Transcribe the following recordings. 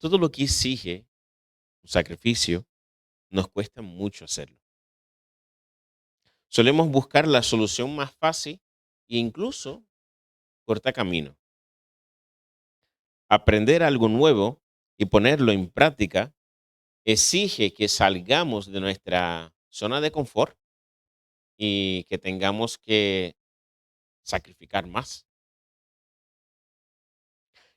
Todo lo que exige un sacrificio nos cuesta mucho hacerlo. Solemos buscar la solución más fácil e incluso corta camino. Aprender algo nuevo y ponerlo en práctica exige que salgamos de nuestra zona de confort y que tengamos que sacrificar más.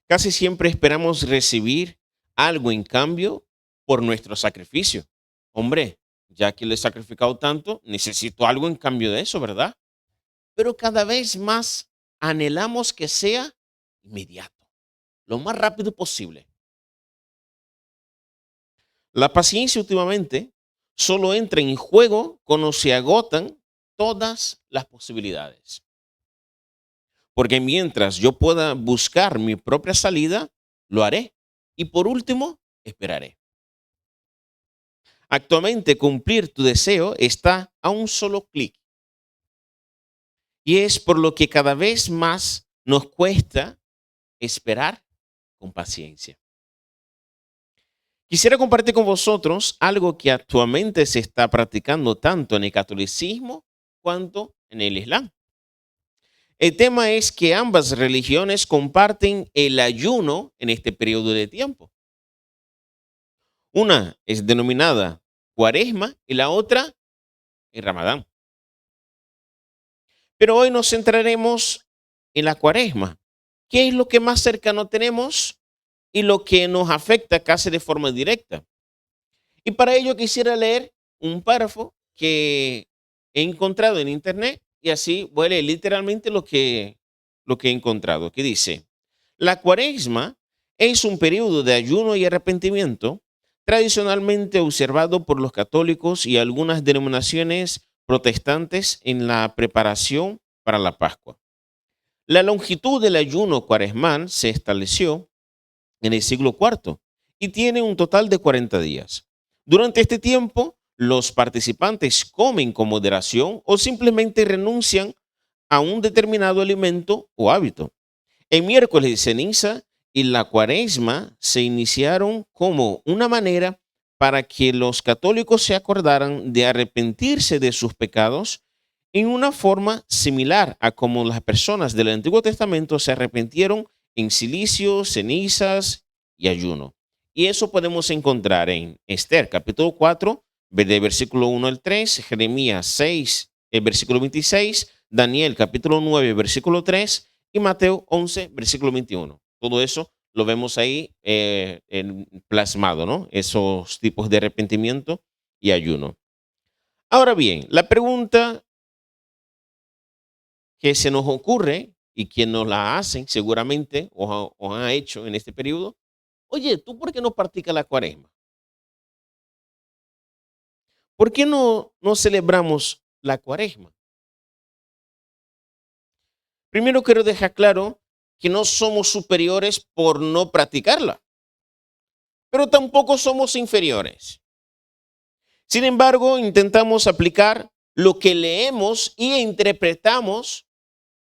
Casi siempre esperamos recibir algo en cambio por nuestro sacrificio. Hombre, ya que le he sacrificado tanto, necesito algo en cambio de eso, ¿verdad? Pero cada vez más anhelamos que sea inmediato, lo más rápido posible. La paciencia últimamente solo entra en juego cuando se agotan todas las posibilidades. Porque mientras yo pueda buscar mi propia salida, lo haré. Y por último, esperaré. Actualmente cumplir tu deseo está a un solo clic. Y es por lo que cada vez más nos cuesta esperar con paciencia. Quisiera compartir con vosotros algo que actualmente se está practicando tanto en el catolicismo cuanto en el islam. El tema es que ambas religiones comparten el ayuno en este periodo de tiempo. Una es denominada Cuaresma y la otra el Ramadán. Pero hoy nos centraremos en la Cuaresma. ¿Qué es lo que más cercano tenemos y lo que nos afecta casi de forma directa? Y para ello quisiera leer un párrafo que he encontrado en internet y así voy a leer literalmente lo que he encontrado, que dice: la Cuaresma es un periodo de ayuno y arrepentimiento tradicionalmente observado por los católicos y algunas denominaciones protestantes en la preparación para la Pascua. La longitud del ayuno cuaresmal se estableció en el siglo IV y tiene un total de 40 días. Durante este tiempo, los participantes comen con moderación o simplemente renuncian a un determinado alimento o hábito. El miércoles de ceniza y la cuaresma se iniciaron como una manera para que los católicos se acordaran de arrepentirse de sus pecados en una forma similar a como las personas del Antiguo Testamento se arrepintieron en silicio, cenizas y ayuno. Y eso podemos encontrar en Esther capítulo 4, de versículo 1 al 3, Jeremías 6, el versículo 26, Daniel capítulo 9, versículo 3 y Mateo 11, versículo 21. Todo eso lo vemos ahí plasmado, ¿no? Esos tipos de arrepentimiento y ayuno. Ahora bien, la pregunta que se nos ocurre y quien nos la hacen seguramente o han hecho en este periodo: oye, ¿tú por qué no practicas la cuaresma? ¿Por qué no celebramos la cuaresma? Primero quiero dejar claro que no somos superiores por no practicarla, pero tampoco somos inferiores. Sin embargo, intentamos aplicar lo que leemos y interpretamos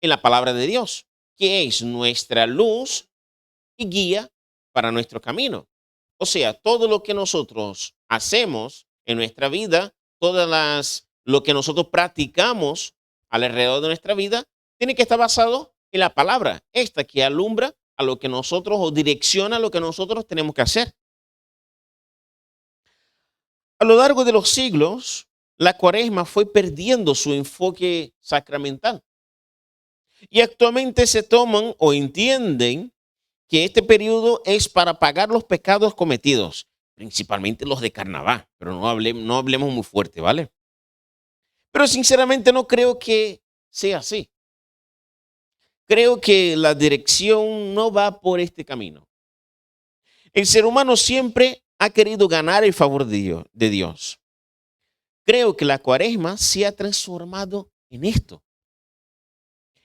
en la palabra de Dios, que es nuestra luz y guía para nuestro camino. O sea, todo lo que nosotros hacemos en nuestra vida, lo que nosotros practicamos alrededor de nuestra vida, tiene que estar basado en la palabra, esta que alumbra a lo que nosotros o direcciona lo que nosotros tenemos que hacer. A lo largo de los siglos, la cuaresma fue perdiendo su enfoque sacramental y actualmente se toman o entienden que este periodo es para pagar los pecados cometidos, principalmente los de carnaval, pero no hablemos muy fuerte, ¿vale? Pero sinceramente no creo que sea así. Creo que la dirección no va por este camino. El ser humano siempre ha querido ganar el favor de Dios. Creo que la cuaresma se ha transformado en esto,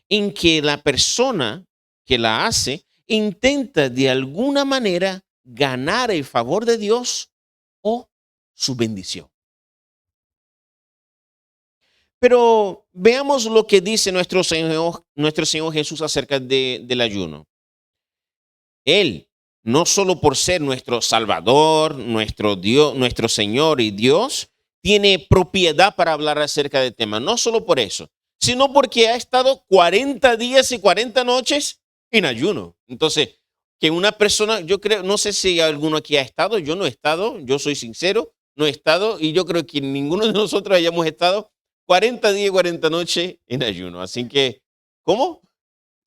en que la persona que la hace intenta de alguna manera ganar el favor de Dios o su bendición. Pero veamos lo que dice nuestro Señor Jesús acerca del ayuno. Él no solo por ser nuestro Salvador, nuestro Dios, nuestro Señor y Dios, tiene propiedad para hablar acerca del tema. No solo por eso, sino porque ha estado 40 días y 40 noches en ayuno. Entonces, que una persona, yo creo, no sé si alguno aquí ha estado, yo no he estado, yo soy sincero, no he estado y yo creo que ninguno de nosotros hayamos estado 40 días y 40 noches en ayuno. Así que, ¿cómo?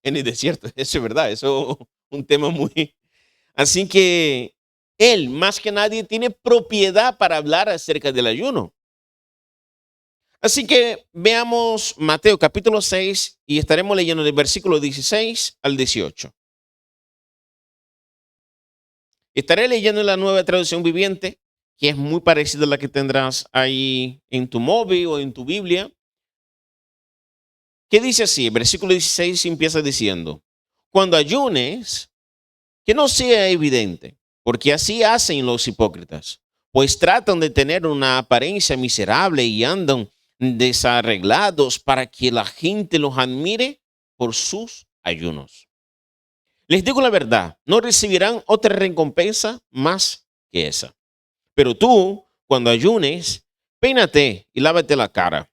En el desierto, eso es verdad, eso es un tema muy... Así que él, más que nadie, tiene propiedad para hablar acerca del ayuno. Así que veamos Mateo capítulo 6 y estaremos leyendo del versículo 16 al 18. Estaré leyendo la Nueva Traducción Viviente, que es muy parecida a la que tendrás ahí en tu móvil o en tu Biblia. Que dice así, el versículo 16 empieza diciendo, cuando ayunes, que no sea evidente, porque así hacen los hipócritas, pues tratan de tener una apariencia miserable y andan desarreglados para que la gente los admire por sus ayunos. Les digo la verdad, no recibirán otra recompensa más que esa. Pero tú, cuando ayunes, peínate y lávate la cara.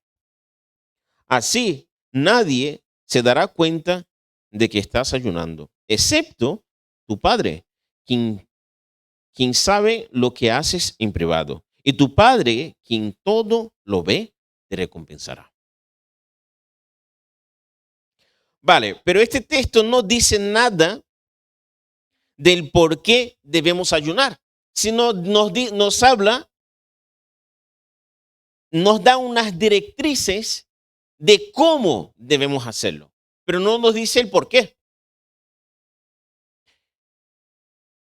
Así nadie se dará cuenta de que estás ayunando, excepto tu padre, quien sabe lo que haces en privado. Y tu padre, quien todo lo ve, te recompensará. Vale, pero este texto no dice nada del por qué debemos ayunar, sino nos habla, nos da unas directrices de cómo debemos hacerlo, pero no nos dice el por qué.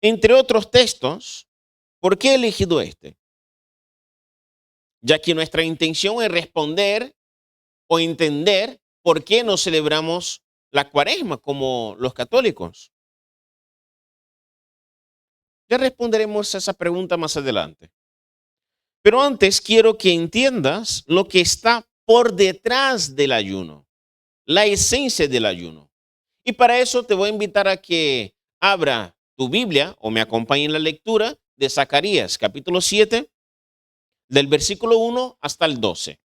Entre otros textos, ¿por qué he elegido este? Ya que nuestra intención es responder o entender por qué no celebramos la Cuaresma como los católicos. Ya responderemos a esa pregunta más adelante. Pero antes quiero que entiendas lo que está por detrás del ayuno, la esencia del ayuno. Y para eso te voy a invitar a que abra tu Biblia o me acompañe en la lectura de Zacarías, capítulo 7, del versículo 1 hasta el 12.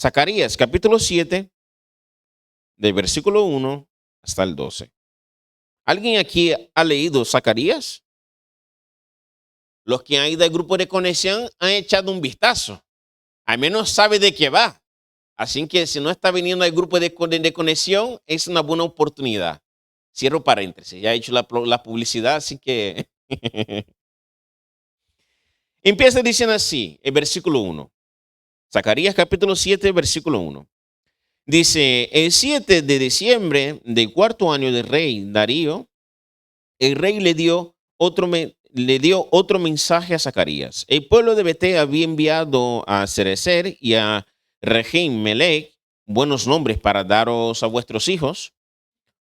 Zacarías, capítulo 7, del versículo 1 hasta el 12. ¿Alguien aquí ha leído Zacarías? Los que han ido al grupo de conexión han echado un vistazo. Al menos sabe de qué va. Así que si no está viniendo al grupo de conexión, es una buena oportunidad. Cierro paréntesis. Ya he hecho la publicidad, así que... Empieza diciendo así, el versículo 1. Zacarías capítulo 7, versículo 1. Dice, el 7 de diciembre del cuarto año del rey Darío, el rey le dio otro mensaje a Zacarías. El pueblo de Beté había enviado a Cerecer y a Regem Melech buenos nombres para daros a vuestros hijos,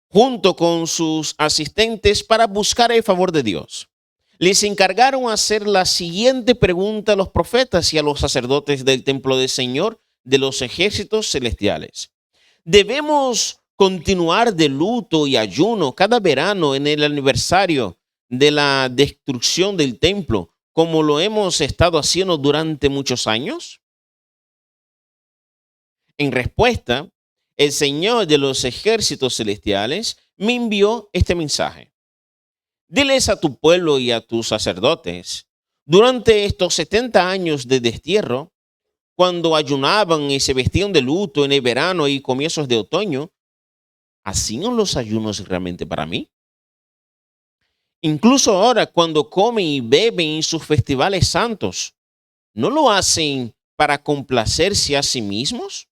junto con sus asistentes para buscar el favor de Dios. Les encargaron hacer la siguiente pregunta a los profetas y a los sacerdotes del templo del Señor de los ejércitos celestiales. ¿Debemos continuar de luto y ayuno cada verano en el aniversario de la destrucción del templo, como lo hemos estado haciendo durante muchos años? En respuesta, el Señor de los ejércitos celestiales me envió este mensaje. Diles a tu pueblo y a tus sacerdotes, durante estos 70 años de destierro, cuando ayunaban y se vestían de luto en el verano y comienzos de otoño, ¿hacían los ayunos realmente para mí? Incluso ahora, cuando comen y beben en sus festivales santos, ¿no lo hacen para complacerse a sí mismos?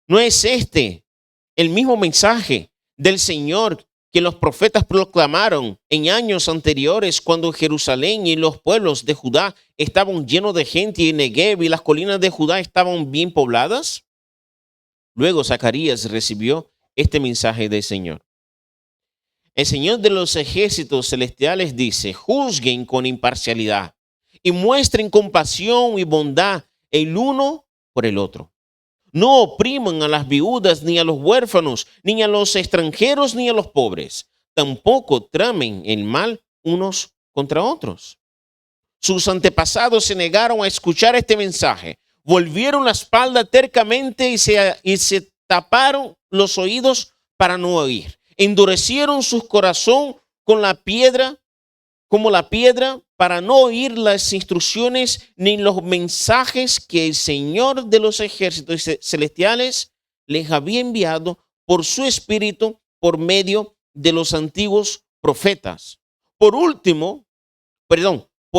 ¿No es este el mismo mensaje del Señor que los profetas proclamaron en años anteriores cuando Jerusalén y los pueblos de Judá estaban llenos de gente y Negev y las colinas de Judá estaban bien pobladas? Luego Zacarías recibió este mensaje del Señor. El Señor de los ejércitos celestiales dice, juzguen con imparcialidad y muestren compasión y bondad el uno por el otro. No opriman a las viudas, ni a los huérfanos, ni a los extranjeros, ni a los pobres. Tampoco tramen el mal unos contra otros. Sus antepasados se negaron a escuchar este mensaje. Volvieron la espalda tercamente y se taparon los oídos para no oír. Endurecieron su corazón con la piedra, como la piedra, para no oír las instrucciones ni los mensajes que el Señor de los ejércitos celestiales les había enviado por su espíritu por medio de los antiguos profetas. Por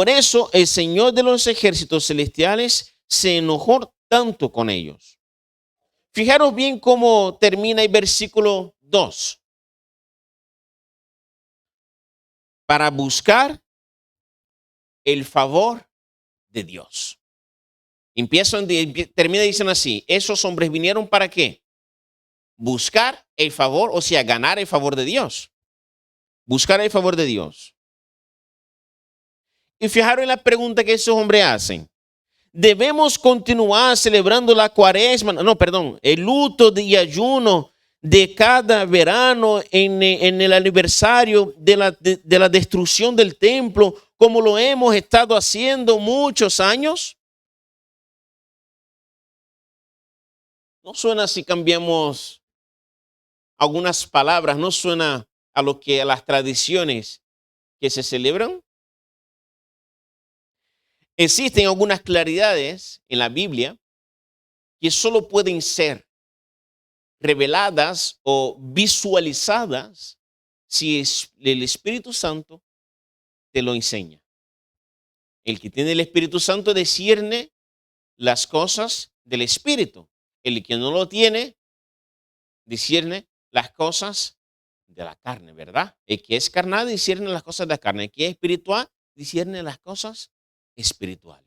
eso el Señor de los ejércitos celestiales se enojó tanto con ellos. Fijaros bien cómo termina el versículo 2. Para buscar el favor de Dios. Termina diciendo así: esos hombres vinieron ¿para qué? Buscar el favor, o sea, ganar el favor de Dios. Buscar el favor de Dios. Y fijaros en la pregunta que esos hombres hacen. ¿Debemos continuar celebrando la cuaresma? No, perdón, el luto y ayuno de cada verano en el aniversario de la destrucción del templo, como lo hemos estado haciendo muchos años? ¿No suena, si cambiamos algunas palabras, no suena a las tradiciones que se celebran? Existen algunas claridades en la Biblia que solo pueden ser reveladas o visualizadas si el Espíritu Santo te lo enseña. El que tiene el Espíritu Santo discierne las cosas del Espíritu. El que no lo tiene discierne las cosas de la carne, ¿verdad? El que es carnal discierne las cosas de la carne. El que es espiritual discierne las cosas espirituales.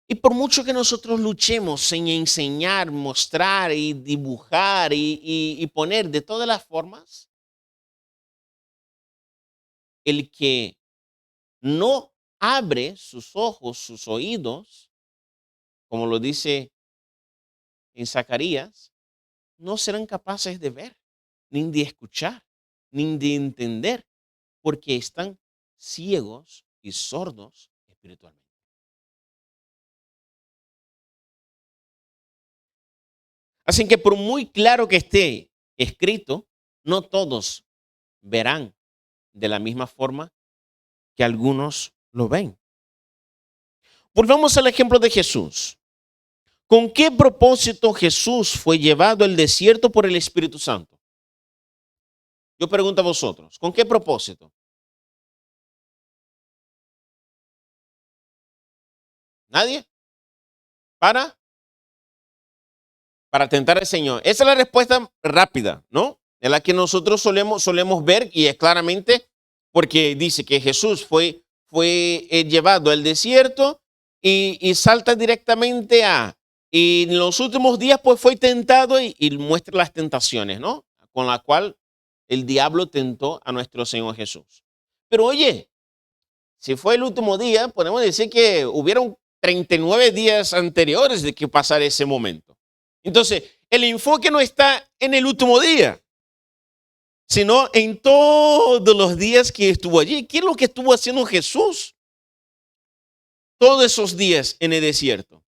Y por mucho que nosotros luchemos en enseñar, mostrar y dibujar y poner de todas las formas, el que no abre sus ojos, sus oídos, como lo dice en Zacarías, no serán capaces de ver, ni de escuchar, ni de entender, porque están ciegos y sordos espiritualmente. Así que por muy claro que esté escrito, no todos verán de la misma forma que algunos lo ven. Volvamos al ejemplo de Jesús. ¿Con qué propósito Jesús fue llevado al desierto por el Espíritu Santo? Yo pregunto a vosotros, ¿con qué propósito? ¿Nadie? Para tentar al Señor. Esa es la respuesta rápida, ¿no? Es la que nosotros solemos ver, y es claramente porque dice que Jesús fue llevado al desierto y salta directamente y en los últimos días pues fue tentado y muestra las tentaciones, ¿no? Con la cual el diablo tentó a nuestro Señor Jesús. Pero oye, si fue el último día, podemos decir que hubieron 39 días anteriores de que pasara ese momento. Entonces, el enfoque no está en el último día, sino en todos los días que estuvo allí. ¿Qué es lo que estuvo haciendo Jesús todos esos días en el desierto?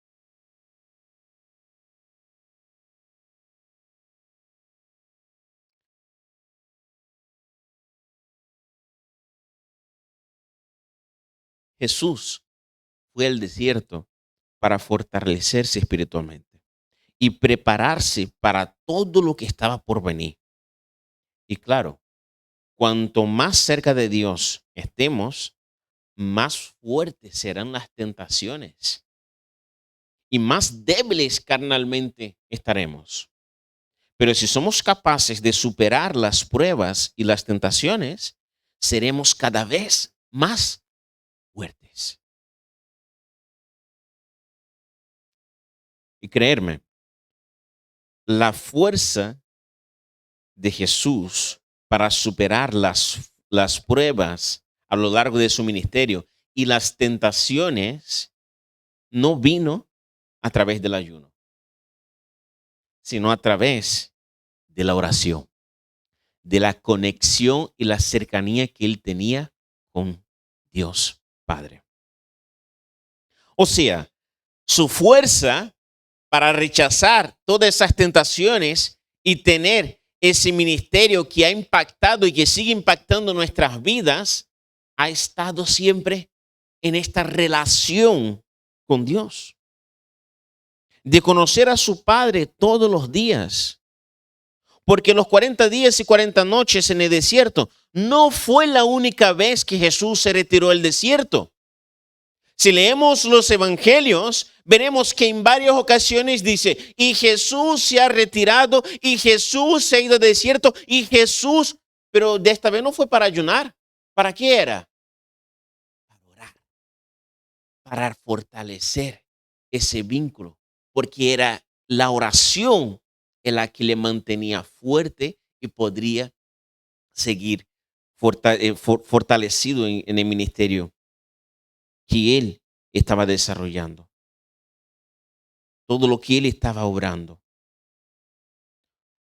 Jesús fue al desierto para fortalecerse espiritualmente y prepararse para todo lo que estaba por venir. Y claro, cuanto más cerca de Dios estemos, más fuertes serán las tentaciones y más débiles carnalmente estaremos. Pero si somos capaces de superar las pruebas y las tentaciones, seremos cada vez más fuertes. Y creerme, la fuerza de Jesús para superar las pruebas a lo largo de su ministerio y las tentaciones no vino a través del ayuno, sino a través de la oración, de la conexión y la cercanía que él tenía con Dios Padre. O sea, su fuerza para rechazar todas esas tentaciones y tener ese ministerio que ha impactado y que sigue impactando nuestras vidas, ha estado siempre en esta relación con Dios, de conocer a su Padre todos los días. Porque los 40 días y 40 noches en el desierto no fue la única vez que Jesús se retiró del desierto. Si leemos los evangelios, veremos que en varias ocasiones dice, y Jesús se ha retirado, y Jesús se ha ido al desierto, y Jesús, pero de esta vez no fue para ayunar. ¿Para qué era? Para orar, para fortalecer ese vínculo, porque era la oración en la que le mantenía fuerte y podría seguir fortalecido en el ministerio que él estaba desarrollando, todo lo que él estaba obrando.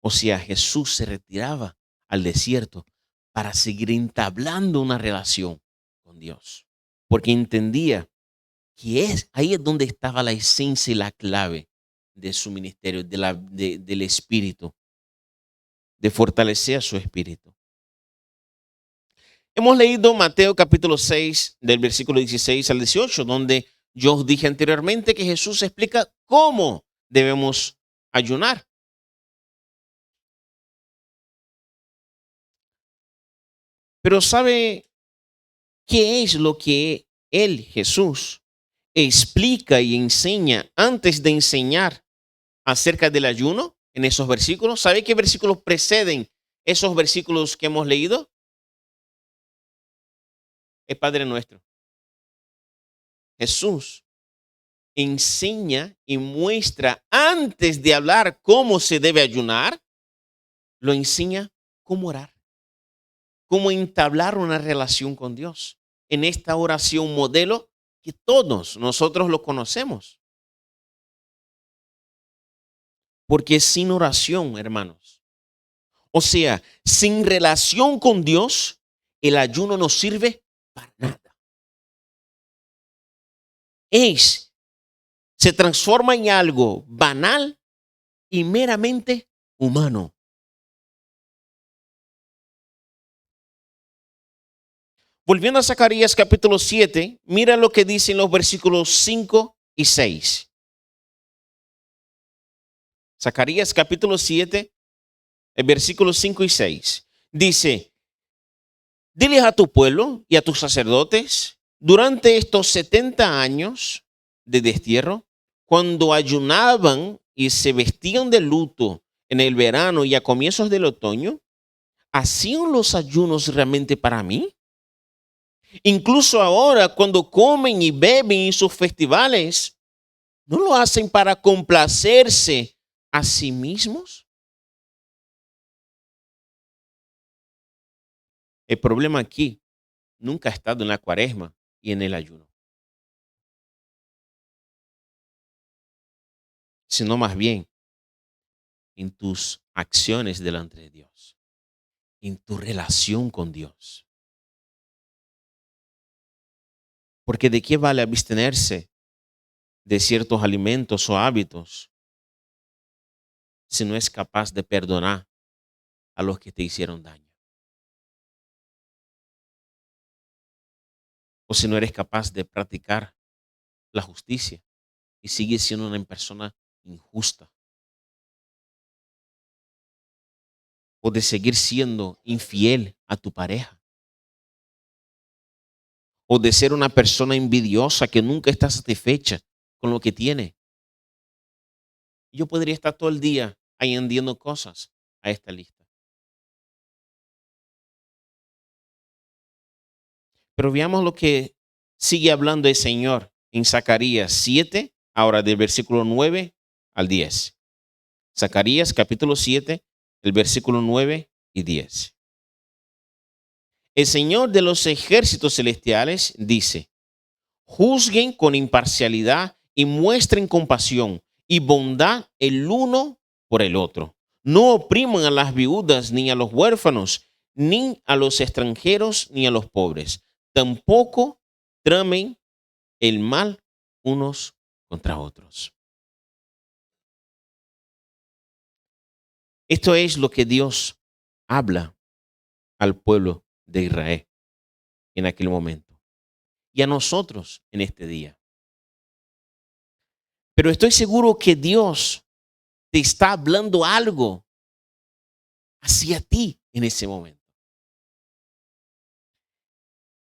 O sea, Jesús se retiraba al desierto para seguir entablando una relación con Dios, porque entendía que ahí es donde estaba la esencia y la clave de su ministerio, del espíritu, de fortalecer a su espíritu. Hemos leído Mateo capítulo 6, del versículo 16 al 18, donde yo os dije anteriormente que Jesús explica cómo debemos ayunar. Pero ¿sabe qué es lo que él, Jesús, explica y enseña antes de enseñar acerca del ayuno en esos versículos? ¿Sabe qué versículos preceden esos versículos que hemos leído? El Padre Nuestro. Jesús enseña y muestra antes de hablar cómo se debe ayunar, lo enseña cómo orar, cómo entablar una relación con Dios en esta oración modelo que todos nosotros lo conocemos. Porque sin oración, hermanos, o sea, sin relación con Dios, el ayuno no sirve para nada. Se transforma en algo banal y meramente humano. Volviendo a Zacarías capítulo 7, mira lo que dicen los versículos 5 y 6. Zacarías capítulo 7, el versículo 5 y 6. Dice, diles a tu pueblo y a tus sacerdotes, durante estos 70 años de destierro, cuando ayunaban y se vestían de luto en el verano y a comienzos del otoño, ¿hacían los ayunos realmente para mí? Incluso ahora, cuando comen y beben en sus festivales, ¿no lo hacen para complacerse a sí mismos? El problema aquí nunca ha estado en la cuaresma y en el ayuno, sino más bien en tus acciones delante de Dios, en tu relación con Dios. Porque ¿de qué vale abstenerse de ciertos alimentos o hábitos si no es capaz de perdonar a los que te hicieron daño? O si no eres capaz de practicar la justicia y sigues siendo una persona injusta. O de seguir siendo infiel a tu pareja. O de ser una persona envidiosa que nunca está satisfecha con lo que tiene. Yo podría estar todo el día añadiendo cosas a esta lista. Pero veamos lo que sigue hablando el Señor en Zacarías 7, ahora del versículo 9 al 10. Zacarías capítulo 7, el versículo 9 y 10. El Señor de los ejércitos celestiales dice, juzguen con imparcialidad y muestren compasión y bondad el uno por el otro. No opriman a las viudas ni a los huérfanos, ni a los extranjeros ni a los pobres. Tampoco tramen el mal unos contra otros. Esto es lo que Dios habla al pueblo de Israel en aquel momento y a nosotros en este día. Pero estoy seguro que Dios te está hablando algo hacia ti en ese momento.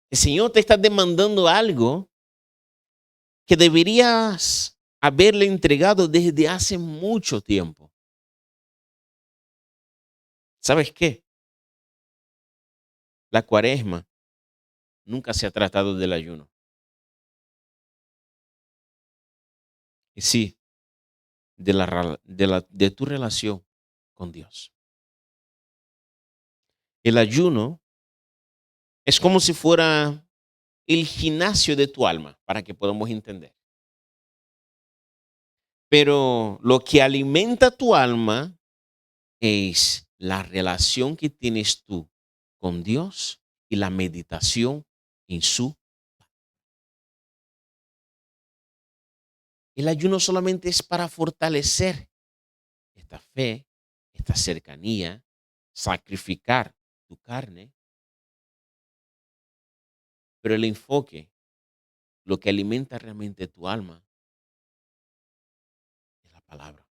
El Señor te está demandando algo que deberías haberle entregado desde hace mucho tiempo. ¿Sabes qué? La cuaresma nunca se ha tratado del ayuno. Y sí, de tu relación con Dios. El ayuno es como si fuera el gimnasio de tu alma, para que podamos entender. Pero lo que alimenta tu alma es la relación que tienes tú con Dios y la meditación en su. El ayuno solamente es para fortalecer esta fe, esta cercanía, sacrificar tu carne, pero el enfoque, lo que alimenta realmente tu alma, es la palabra,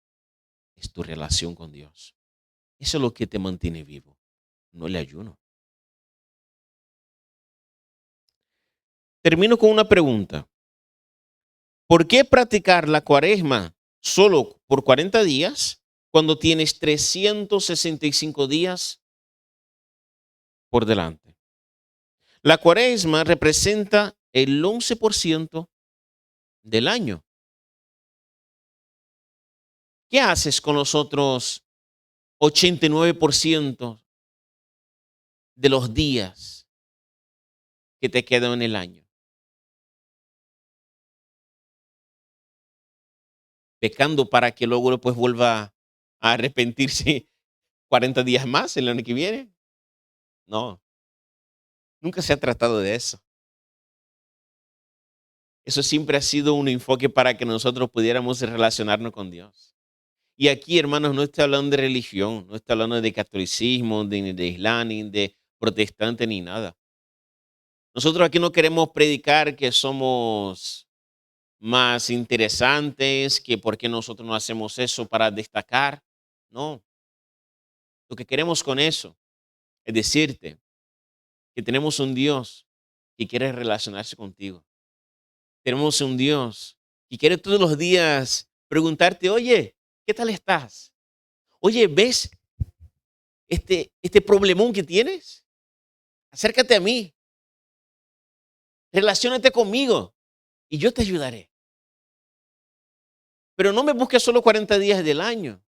es tu relación con Dios. Eso es lo que te mantiene vivo, no el ayuno. Termino con una pregunta. ¿Por qué practicar la cuaresma solo por 40 días cuando tienes 365 días por delante? La cuaresma representa el 11% del año. ¿Qué haces con los otros 89% de los días que te quedan en el año? Pecando para que luego después vuelva a arrepentirse 40 días más el año que viene. No, nunca se ha tratado de eso. Eso siempre ha sido un enfoque para que nosotros pudiéramos relacionarnos con Dios. Y aquí, hermanos, no estoy hablando de religión, no estoy hablando de catolicismo, ni de islam, ni de protestante, ni nada. Nosotros aquí no queremos predicar que somos más interesantes, que por qué nosotros no hacemos eso para destacar. No, lo que queremos con eso es decirte que tenemos un Dios que quiere relacionarse contigo. Tenemos un Dios que quiere todos los días preguntarte, oye, ¿qué tal estás? Oye, ¿ves este problemón que tienes? Acércate a mí, relaciónate conmigo y yo te ayudaré. Pero no me busques solo 40 días del año.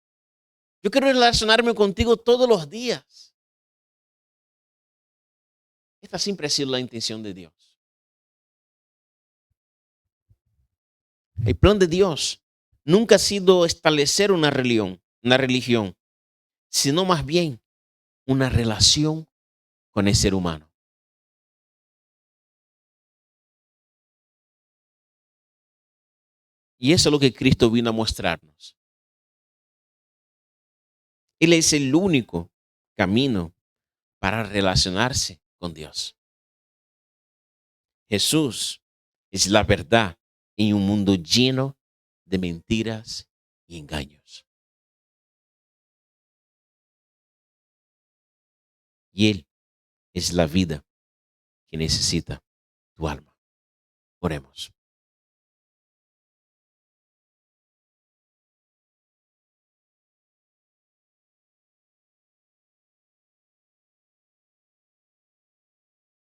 Yo quiero relacionarme contigo todos los días. Esta siempre ha sido la intención de Dios. El plan de Dios nunca ha sido establecer una religión, sino más bien una relación con el ser humano. Y eso es lo que Cristo vino a mostrarnos. Él es el único camino para relacionarse con Dios. Jesús es la verdad en un mundo lleno de mentiras y engaños. Y Él es la vida que necesita tu alma. Oremos.